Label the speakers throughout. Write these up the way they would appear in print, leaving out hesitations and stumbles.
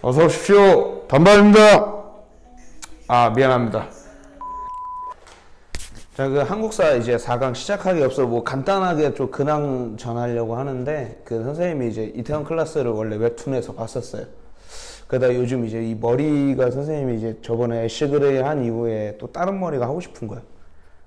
Speaker 1: 어서 오십시오. 단발입니다. 아, 미안합니다. 자, 그 한국사 이제 4강 시작하기 앞서 뭐 간단하게 좀 근황 전하려고 하는데, 그 선생님이 이제 이태원 클래스를 원래 웹툰에서 봤었어요. 그러다 요즘 이제 이 머리가 선생님이 이제 저번에 애쉬 그레이 한 이후에 또 다른 머리가 하고 싶은 거야.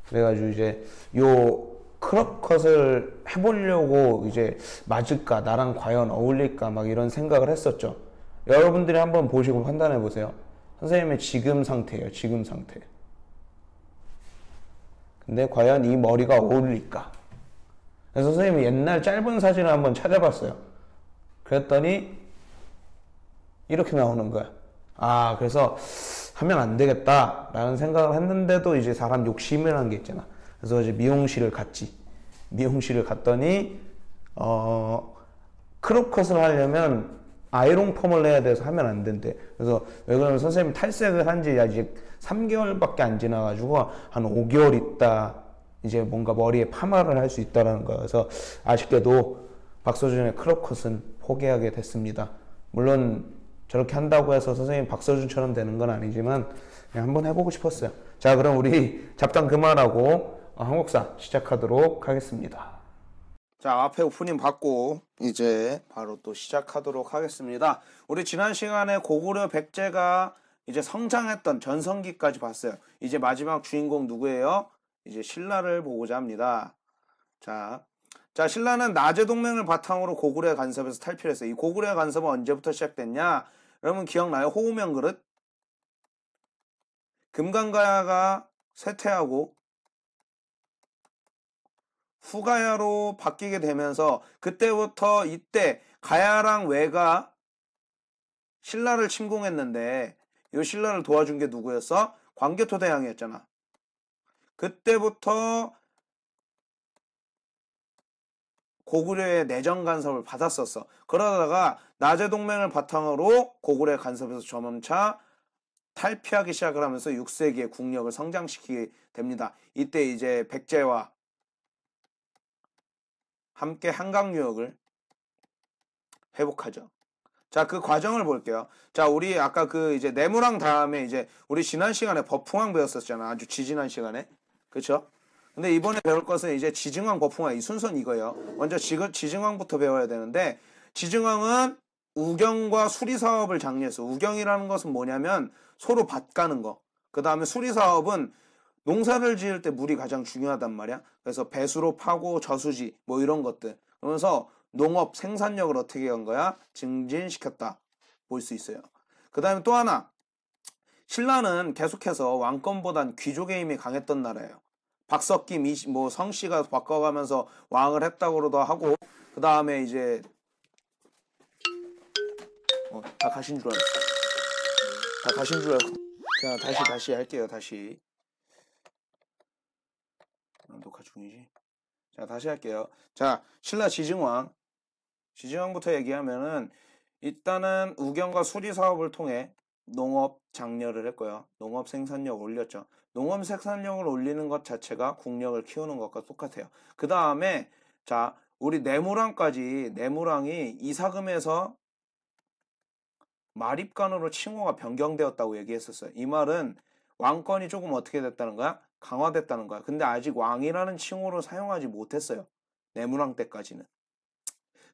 Speaker 1: 그래가지고 이제 요 크롭 컷을 해보려고 이제 맞을까, 나랑 과연 어울릴까 막 이런 생각을 했었죠. 여러분들이 한번 보시고 판단해 보세요. 선생님의 지금 상태예요, 지금 상태. 근데 과연 이 머리가 어울릴까? 그래서 선생님이 옛날 짧은 사진을 한번 찾아봤어요. 그랬더니 이렇게 나오는 거야. 아, 그래서 하면 안 되겠다 라는 생각을 했는데도 이제 사람 욕심이라는 게 있잖아. 그래서 이제 미용실을 갔지. 미용실을 갔더니 크롭컷을 하려면 아이롱 펌을 해야 돼서 하면 안 된대. 그래서 왜 그러면 선생님 탈색을 한 지 아직 3개월밖에 안 지나가지고 한 5개월 있다 이제 뭔가 머리에 파마를 할 수 있다라는 거예요. 그래서 아쉽게도 박서준의 크롭컷은 포기하게 됐습니다. 물론 저렇게 한다고 해서 선생님 박서준처럼 되는 건 아니지만 그냥 한번 해보고 싶었어요. 자, 그럼 우리 잡담 그만하고 한국사 시작하도록 하겠습니다. 자, 앞에 오프닝 받고 이제 바로 또 시작하도록 하겠습니다. 우리 지난 시간에 고구려 백제가 이제 성장했던 전성기까지 봤어요. 이제 마지막 주인공 누구예요? 이제 신라를 보고자 합니다. 자, 신라는 나제 동맹을 바탕으로 고구려의 간섭에서 탈피했어요. 이 고구려의 간섭은 언제부터 시작됐냐? 여러분 기억나요? 호우면 그릇? 금강가야가 쇠퇴하고 후가야로 바뀌게 되면서 그때부터 이때 가야랑 왜가 신라를 침공했는데 이 신라를 도와준 게 누구였어? 광개토대왕이었잖아. 그때부터 고구려의 내정 간섭을 받았었어. 그러다가 나제 동맹을 바탕으로 고구려의 간섭에서 점차 탈피하기 시작을 하면서 6세기의 국력을 성장시키게 됩니다. 이때 이제 백제와 함께 한강유역을 회복하죠. 자, 그 과정을 볼게요. 자, 우리 아까 그 이제 내무랑 다음에 이제 우리 지난 시간에 법흥왕 배웠었잖아. 아주 지지난 시간에. 그쵸? 근데 이번에 배울 것은 이제 지증왕, 법흥왕 이 순서는 이거예요. 먼저 지증왕부터 배워야 되는데, 지증왕은 우경과 수리사업을 장려했어. 우경이라는 것은 뭐냐면 서로 밭가는 거. 그 다음에 수리사업은 농사를 지을 때 물이 가장 중요하단 말이야. 그래서 배수로 파고 저수지 뭐 이런 것들. 그러면서 농업 생산력을 어떻게 한 거야? 증진시켰다. 볼 수 있어요. 그 다음에 또 하나. 신라는 계속해서 왕권보단 귀족의 힘이 강했던 나라예요. 박석기, 뭐 성씨가 바꿔가면서 왕을 했다고도 하고, 그 다음에 이제 다 가신 줄 알았어. 다 가신 줄 알고. 자, 다시 할게요. 다시. 녹화 중이지. 자, 다시 할게요. 자, 신라 지증왕부터 얘기하면은 일단은 우경과 수리 사업을 통해 농업 장려를 했고요. 농업 생산력을 올렸죠. 농업 생산력을 올리는 것 자체가 국력을 키우는 것과 똑같아요. 그 다음에 자, 우리 내무랑이 이사금에서 마립간으로 칭호가 변경되었다고 얘기했었어요. 이 말은 왕권이 조금 어떻게 됐다는 거야? 강화됐다는 거야. 근데 아직 왕이라는 칭호로 사용하지 못했어요. 내무랑 때까지는.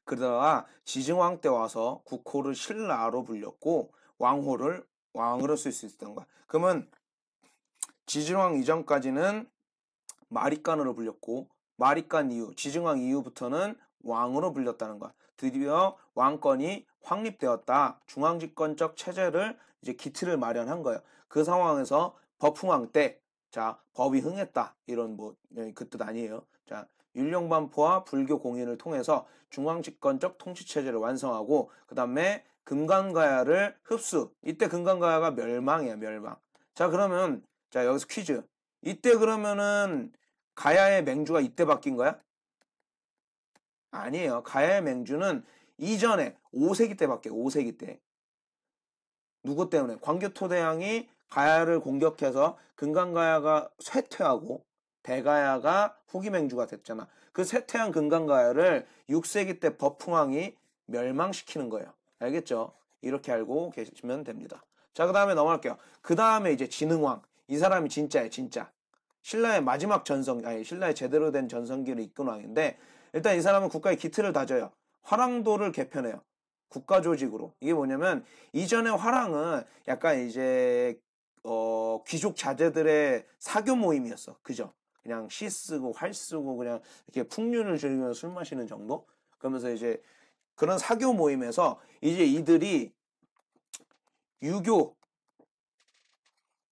Speaker 1: 그러다가 지증왕 때 와서 국호를 신라로 불렸고 왕호를 왕으로 쓸 수 있었던 거야. 그러면 지증왕 이전까지는 마립간으로 불렸고 마립간 이후, 지증왕 이후부터는 왕으로 불렸다는 거야. 드디어 왕권이 확립되었다. 중앙집권적 체제를 이제 기틀을 마련한 거예요. 그 상황에서 법흥왕 때, 자, 법이 흥했다. 이런 뭐 그 뜻 아니에요. 자, 율령반포와 불교 공인을 통해서 중앙집권적 통치체제를 완성하고 그 다음에 금강가야를 흡수. 이때 금강가야가 멸망이야, 멸망. 자, 그러면 자, 여기서 퀴즈. 이때 그러면은 가야의 맹주가 이때 바뀐 거야? 아니에요. 가야의 맹주는 이전에 5세기 때 바뀌어요. 5세기 때. 누구 때문에? 광교토대왕이 가야를 공격해서 금강가야가 쇠퇴하고 대가야가 후기 맹주가 됐잖아. 그 쇠퇴한 금강가야를 6세기 때 법흥왕이 멸망시키는 거예요. 알겠죠? 이렇게 알고 계시면 됩니다. 자, 그 다음에 넘어갈게요. 그 다음에 이제 진흥왕. 이 사람이 진짜예요, 진짜. 신라의 마지막 신라의 제대로 된 전성기를 이끈 왕인데, 일단 이 사람은 국가의 기틀을 다져요. 화랑도를 개편해요. 국가 조직으로. 이게 뭐냐면, 이전에 화랑은 약간 이제, 귀족 자제들의 사교 모임이었어. 그죠? 그냥 시 쓰고, 활 쓰고, 그냥 이렇게 풍륜을 즐기면서 술 마시는 정도? 그러면서 이제, 그런 사교 모임에서 이제 이들이 유교,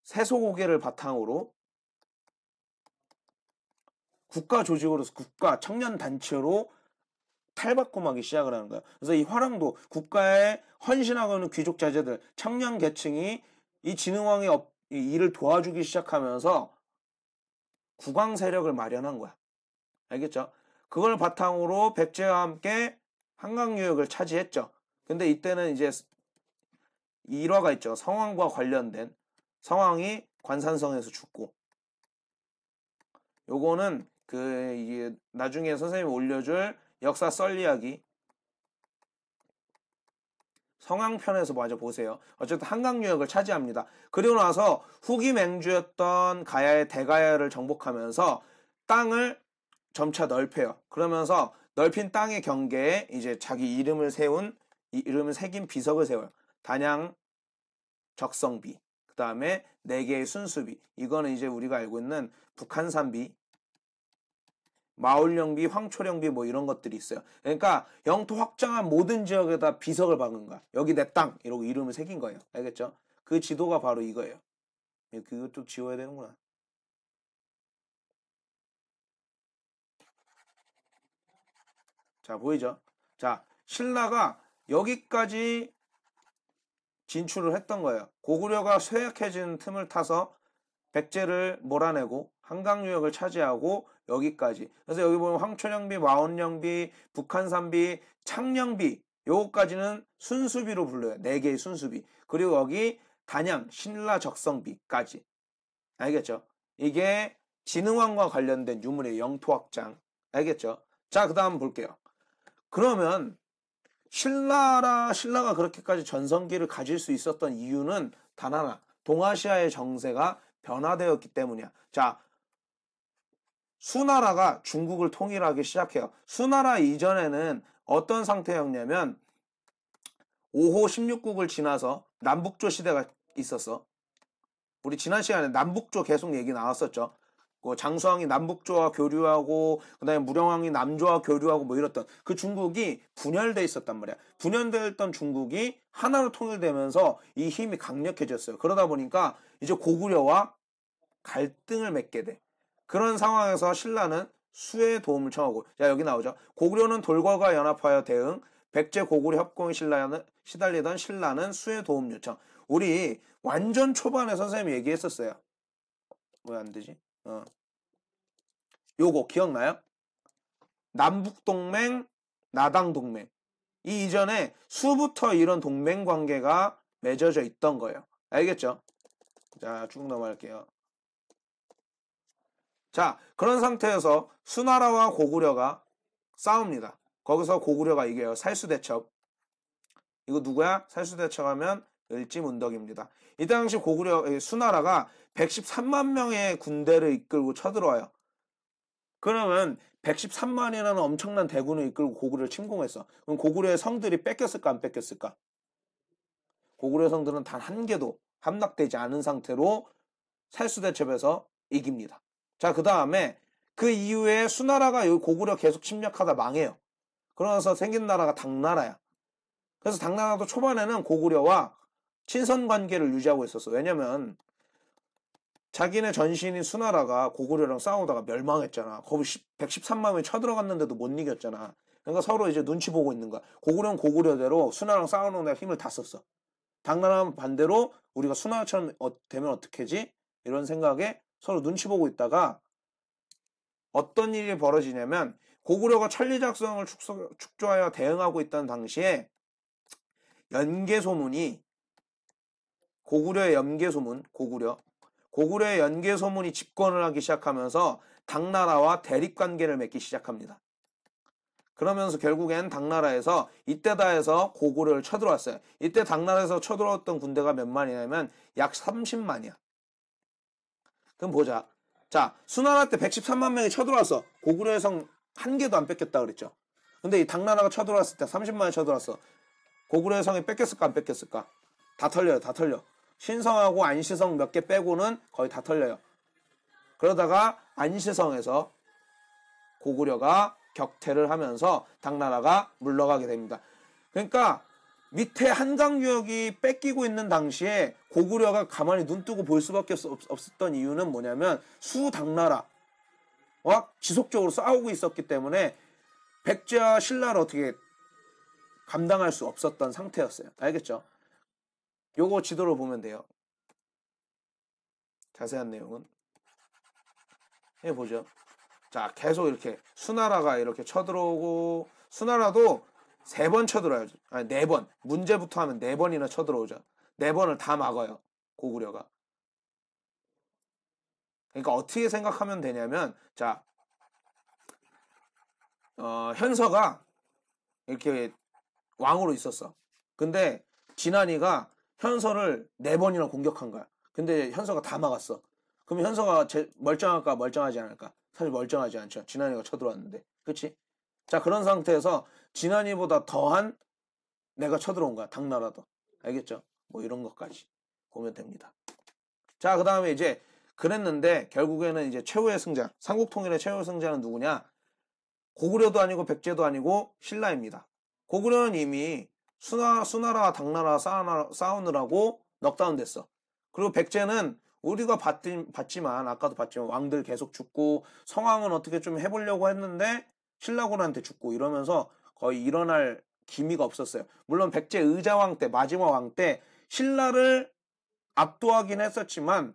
Speaker 1: 세소고개를 바탕으로 국가 조직으로서 국가 청년 단체로 탈바꿈하기 시작을 하는 거야. 그래서 이 화랑도 국가에 헌신하고는 귀족 자제들, 청년 계층이 이 진흥왕의 일을 도와주기 시작하면서 국왕 세력을 마련한 거야. 알겠죠? 그걸 바탕으로 백제와 함께 한강 유역을 차지했죠. 근데 이때는 이제 일화가 있죠. 성왕과 관련된 성왕이 관산성에서 죽고, 요거는 이게 나중에 선생님이 올려줄 역사 썰 이야기 성황편에서 먼저 보세요. 어쨌든 한강 유역을 차지합니다. 그리고 나서 후기 맹주였던 가야의 대가야를 정복하면서 땅을 점차 넓혀요. 그러면서 넓힌 땅의 경계에 이제 자기 이름을 새긴 비석을 세워요. 단양 적성비, 그 다음에 4개의 순수비. 이거는 이제 우리가 알고 있는 북한산비, 마을령비, 황초령비 뭐 이런 것들이 있어요. 그러니까 영토 확장한 모든 지역에다 비석을 박은 거야. 여기 내 땅 이러고 이름을 새긴 거예요. 알겠죠? 그 지도가 바로 이거예요. 그것도 지워야 되는구나. 자, 보이죠? 자, 신라가 여기까지 진출을 했던 거예요. 고구려가 쇠약해진 틈을 타서 백제를 몰아내고 한강 유역을 차지하고 여기까지. 그래서 여기 보면 황초령비, 마원령비, 북한산비, 창령비 요거까지는 순수비로 불러요. 4개의 순수비. 그리고 여기 단양, 신라 적성비까지. 알겠죠? 이게 진흥왕과 관련된 유물의 영토 확장. 알겠죠? 자, 그 다음 볼게요. 그러면 신라가 그렇게까지 전성기를 가질 수 있었던 이유는 단 하나. 동아시아의 정세가 변화되었기 때문이야. 자, 수나라가 중국을 통일하기 시작해요. 수나라 이전에는 어떤 상태였냐면 5호 16국을 지나서 남북조 시대가 있었어. 우리 지난 시간에 남북조 계속 얘기 나왔었죠. 장수왕이 남북조와 교류하고 그다음에 무령왕이 남조와 교류하고 뭐 이랬던 그 중국이 분열돼 있었단 말이야. 분열되었던 중국이 하나로 통일되면서 이 힘이 강력해졌어요. 그러다 보니까 이제 고구려와 갈등을 맺게 돼. 그런 상황에서 신라는 수의 도움을 청하고, 자, 여기 나오죠. 고구려는 돌궐과 연합하여 대응, 백제 고구려 협공에 시달리던 신라는 수의 도움 요청. 우리 완전 초반에 선생님이 얘기했었어요. 왜 안 되지? 요거 기억나요? 남북동맹, 나당동맹. 이 이전에 수부터 이런 동맹 관계가 맺어져 있던 거예요. 알겠죠? 자, 쭉 넘어갈게요. 자, 그런 상태에서 수나라와 고구려가 싸웁니다. 거기서 고구려가 이겨요. 살수대첩. 이거 누구야? 살수대첩하면 을지문덕입니다. 이 당시 수나라가 113만 명의 군대를 이끌고 쳐들어와요. 그러면 113만이라는 엄청난 대군을 이끌고 고구려를 침공했어. 그럼 고구려의 성들이 뺏겼을까 안 뺏겼을까? 고구려 성들은 단 한 개도 함락되지 않은 상태로 살수대첩에서 이깁니다. 자, 그 다음에 그 이후에 수나라가 여기 고구려 계속 침략하다 망해요. 그러면서 생긴 나라가 당나라야. 그래서 당나라도 초반에는 고구려와 친선 관계를 유지하고 있었어. 왜냐면 자기네 전신인 수나라가 고구려랑 싸우다가 멸망했잖아. 거기 113만 명이 쳐들어갔는데도 못 이겼잖아. 그러니까 서로 이제 눈치 보고 있는 거야. 고구려는 고구려대로 수나라랑 싸우는 데 힘을 다 썼어. 당나라는 반대로 우리가 수나라처럼 되면 어떡하지? 이런 생각에 서로 눈치 보고 있다가 어떤 일이 벌어지냐면 고구려가 천리작성을 축조하여 대응하고 있던 당시에 연개소문이 고구려의 연개소문, 고구려의 연개소문이 집권을 하기 시작하면서 당나라와 대립관계를 맺기 시작합니다. 그러면서 결국엔 당나라에서 이때다 해서 고구려를 쳐들어왔어요. 이때 당나라에서 쳐들어왔던 군대가 몇 만이냐면 약 30만이야. 그럼 보자. 자, 수나라 때 113만 명이 쳐들어왔어. 고구려의 성 한 개도 안 뺏겼다 그랬죠. 근데 이 당나라가 쳐들어왔을 때 30만이 쳐들어왔어. 고구려의 성이 뺏겼을까 안 뺏겼을까? 다 털려요. 다 털려. 신성하고 안시성 몇 개 빼고는 거의 다 털려요. 그러다가 안시성에서 고구려가 격퇴를 하면서 당나라가 물러가게 됩니다. 그러니까 밑에 한강유역이 뺏기고 있는 당시에 고구려가 가만히 눈 뜨고 볼 수밖에 없었던 이유는 뭐냐면 수당나라와 지속적으로 싸우고 있었기 때문에 백제와 신라를 어떻게 감당할 수 없었던 상태였어요. 알겠죠? 요거 지도를 보면 돼요. 자세한 내용은 해보죠. 자, 계속 이렇게 수나라가 이렇게 쳐들어오고, 수나라도 3번 쳐들어요. 아니, 4번. 문제부터 하면 4번이나 쳐들어오죠. 4번을 다 막아요. 고구려가. 그러니까 어떻게 생각하면 되냐면, 자, 현서가 이렇게 왕으로 있었어. 근데 진안이가 현서를 4번이나 공격한 거야. 근데 현서가 다 막았어. 그럼 현서가 멀쩡할까 멀쩡하지 않을까? 사실 멀쩡하지 않죠. 진안이가 쳐들어왔는데. 그치? 자, 그런 상태에서 진안이보다 더한 내가 쳐들어온 거야. 당나라도. 알겠죠? 뭐 이런 것까지 보면 됩니다. 자, 그 다음에 이제 그랬는데 결국에는 이제 최후의 승자, 삼국통일의 최후의 승자는 누구냐? 고구려도 아니고 백제도 아니고 신라입니다. 고구려는 이미 수나라와 당나라 싸우느라고 넉다운 됐어. 그리고 백제는 우리가 봤지만 아까도 봤지만 왕들 계속 죽고 성왕은 어떻게 좀 해보려고 했는데 신라군한테 죽고 이러면서 거의 일어날 기미가 없었어요. 물론 백제 의자왕 때 마지막 왕 때 신라를 압도하긴 했었지만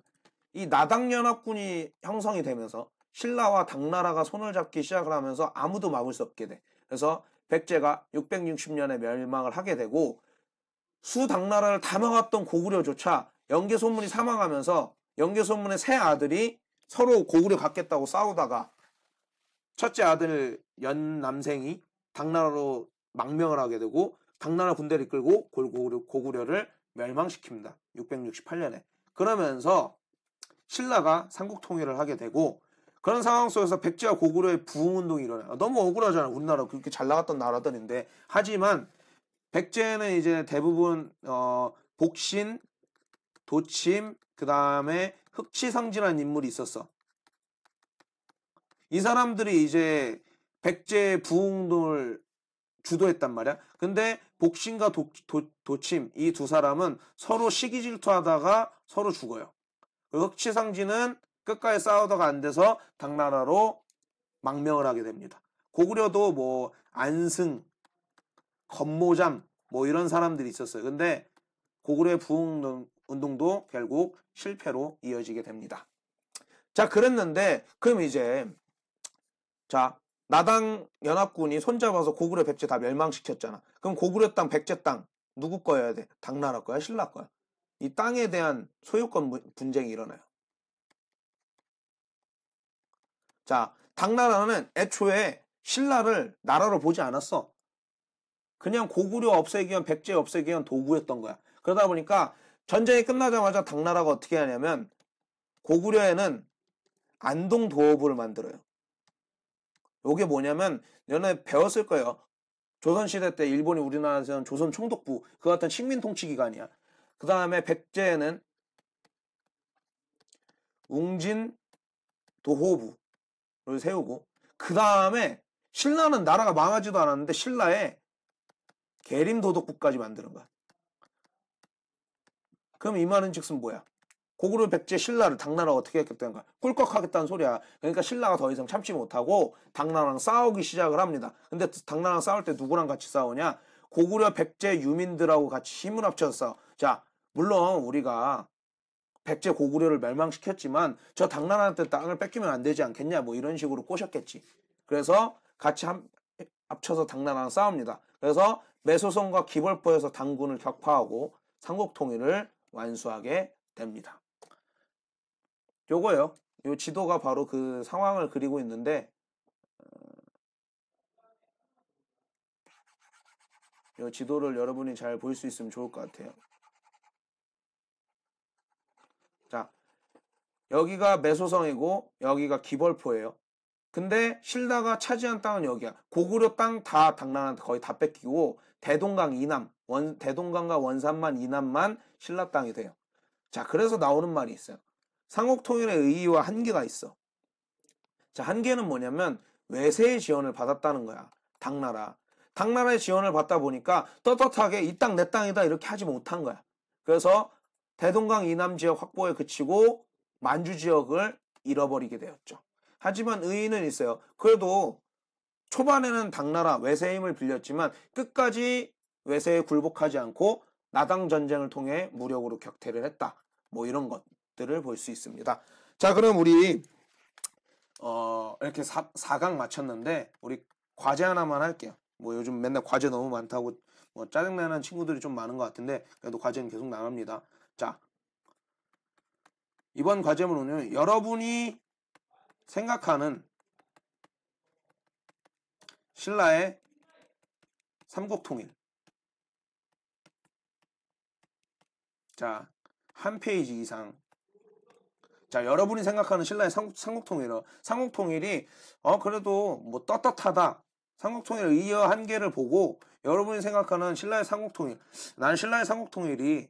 Speaker 1: 이 나당연합군이 형성이 되면서 신라와 당나라가 손을 잡기 시작을 하면서 아무도 막을 수 없게 돼. 그래서 백제가 660년에 멸망을 하게 되고 수당나라를 다 막았던 고구려조차 연개소문이 사망하면서 연개소문의 세 아들이 서로 고구려 갖겠다고 싸우다가 첫째 아들 연남생이 당나라로 망명을 하게 되고 당나라 군대를 이끌고 고구려를 멸망시킵니다. 668년에. 그러면서 신라가 삼국통일을 하게 되고 그런 상황 속에서 백제와 고구려의 부흥운동이 일어나요. 너무 억울하잖아. 우리나라 그렇게 잘 나갔던 나라들인데. 하지만 백제는 이제 대부분 복신, 도침, 그 다음에 흑치상진한 인물이 있었어. 이 사람들이 이제 백제 부흥운동을 주도했단 말이야. 근데 복신과 도침 이 두 사람은 서로 시기 질투하다가 서로 죽어요. 흑치상진은 끝까지 싸우다가 안 돼서 당나라로 망명을 하게 됩니다. 고구려도 뭐 안승, 건모잠 뭐 이런 사람들이 있었어요. 근데 고구려의 부흥운동도 결국 실패로 이어지게 됩니다. 자, 그랬는데 그럼 이제 자, 나당 연합군이 손잡아서 고구려 백제 다 멸망시켰잖아. 그럼 고구려 땅, 백제 땅 누구 거여야 돼? 당나라 거야? 신라 거야? 이 땅에 대한 소유권 분쟁이 일어나요. 자, 당나라는 애초에 신라를 나라로 보지 않았어. 그냥 고구려 없애기 위한 백제 없애기 위한 도구였던 거야. 그러다 보니까 전쟁이 끝나자마자 당나라가 어떻게 하냐면 고구려에는 안동도어부를 만들어요. 이게 뭐냐면 너네 배웠을 거예요. 조선시대 때 일본이 우리나라에서는 조선총독부 그 같은 식민통치기관이야. 그 다음에 백제에는 웅진도호부를 세우고 그 다음에 신라는 나라가 망하지도 않았는데 신라에 계림도독부까지 만드는 거야. 그럼 이 말은 즉슨 뭐야? 고구려 백제 신라를 당나라가 어떻게 했겠다는 거야? 꿀꺽하겠다는 소리야. 그러니까 신라가 더 이상 참지 못하고 당나라랑 싸우기 시작을 합니다. 근데 당나라랑 싸울 때 누구랑 같이 싸우냐? 고구려 백제 유민들하고 같이 힘을 합쳐서 싸워. 자, 물론 우리가 백제 고구려를 멸망시켰지만 저 당나라한테 땅을 뺏기면 안 되지 않겠냐? 뭐 이런 식으로 꼬셨겠지. 그래서 같이 합쳐서 당나라랑 싸웁니다. 그래서 매소성과 기벌포에서 당군을 격파하고 삼국통일을 완수하게 됩니다. 요거요. 요 지도가 바로 그 상황을 그리고 있는데 이 지도를 여러분이 잘 볼 수 있으면 좋을 것 같아요. 자, 여기가 매소성이고 여기가 기벌포예요. 근데 신라가 차지한 땅은 여기야. 고구려 땅 다 당나라한테 거의 다 뺏기고 대동강 이남, 대동강과 원산만 이남만 신라 땅이 돼요. 자, 그래서 나오는 말이 있어요. 삼국통일의 의의와 한계가 있어. 자, 한계는 뭐냐면 외세의 지원을 받았다는 거야. 당나라. 당나라의 지원을 받다 보니까 떳떳하게 이 땅 내 땅이다 이렇게 하지 못한 거야. 그래서 대동강 이남 지역 확보에 그치고 만주 지역을 잃어버리게 되었죠. 하지만 의의는 있어요. 그래도 초반에는 당나라 외세의 힘을 빌렸지만 끝까지 외세에 굴복하지 않고 나당 전쟁을 통해 무력으로 격퇴를 했다. 뭐 이런 것들을 볼 수 있습니다. 자, 그럼 우리 이렇게 4강 마쳤는데 우리 과제 하나만 할게요. 뭐 요즘 맨날 과제 너무 많다고 뭐 짜증나는 친구들이 좀 많은 것 같은데 그래도 과제는 계속 나갑니다. 자, 이번 과제문은 여러분이 생각하는 신라의 삼국통일. 자, 한 페이지 이상. 자, 여러분이 생각하는 신라의 삼국통일은 삼국통일이 그래도 뭐 떳떳하다. 삼국통일의 의의와 한계를 보고 여러분이 생각하는 신라의 삼국통일. 난 신라의 삼국통일이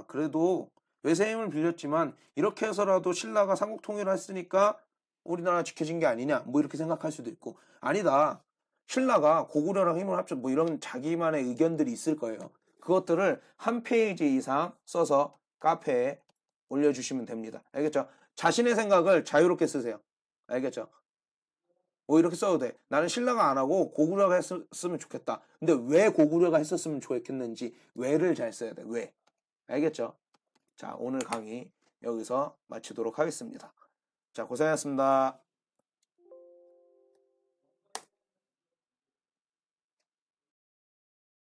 Speaker 1: 그래도 외세의 힘을 빌렸지만 이렇게 해서라도 신라가 삼국통일을 했으니까 우리나라 지켜진 게 아니냐. 뭐 이렇게 생각할 수도 있고 아니다. 신라가 고구려랑 힘을 합쳐 뭐 이런 자기만의 의견들이 있을 거예요. 그것들을 한 페이지 이상 써서 카페에 올려주시면 됩니다. 알겠죠? 자신의 생각을 자유롭게 쓰세요. 알겠죠? 뭐 이렇게 써도 돼. 나는 신라가 안 하고 고구려가 했으면 좋겠다. 근데 왜 고구려가 했었으면 좋겠는지 왜를 잘 써야 돼. 왜. 알겠죠? 자, 오늘 강의 여기서 마치도록 하겠습니다. 자, 고생하셨습니다.